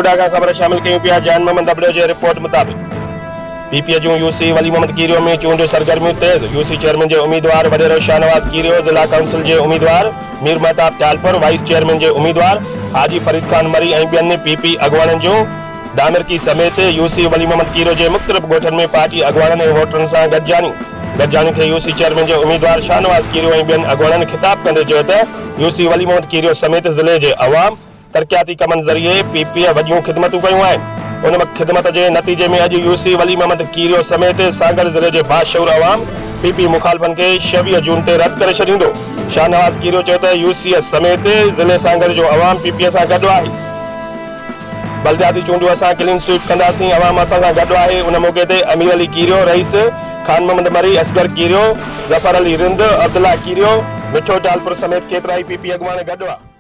डोडा का खबर शामिल कयूं पिया। जान मोहम्मद अबड़ो जे रिपोर्ट मुताबिक पीपीए जूं यूसी वली मोहम्मद कीरियो में चूंड सरगर्मियों तेज। यूसी चेयरमैन के उम्मीदवार वडेरो शाहनवाज कीरियो, जिला काउंसिल के उम्मीदवार मीर महताब त्यालपुर, वाइस चेयरमैन के उम्मीदवार हाजी फरीद खान मरी ऐं ॿियनि पीपी अॻवाननि जो दामिरकी समेत यूसी वली मोहम्मद कीरियो के मुख़्तलिफ़ ॻोठनि में पार्टी अॻवाननि ऐं वोटरनि सां गॾजानी खे यूसी चेयरमैन के उम्मीदवार शाहनवाज कीरियो ऐं ॿियनि अॻवाननि खिताब कंदे चयो त यूसी वली मोहम्मद कीरियो समेत ज़िले के अवाम तरक्याती कमनि ज़रिए पीपीए वॾियूं ख़िदमतूं कयूं आहिनि। उन ख़िदमत के नतीजे में अॼु यूसी वली मोहम्मद कीरियो समेत सागर ज़िले के बाशऊर अवाम पीपी मुखालफन के 26 जून ते रद्द करे छॾींदो। शाहनवाज कीरियो चयो त यूसी समेत ज़िले सागर जो अवाम पीपीए सां गॾु आहे। बलदियाती चूंडूं असां क्लीन स्वीप कंदासीं, अवाम असां सां गॾु आहे। उन मौके ते अमीर अली कीरियो, रईस खान मोहम्मद मरी, असगर कीरियो, ज़फर अली रिंद, अब्दुल्ला कीरियो, मिठो टालपुर समेत केतिरा ई पीपी अॻवान गॾु आहे।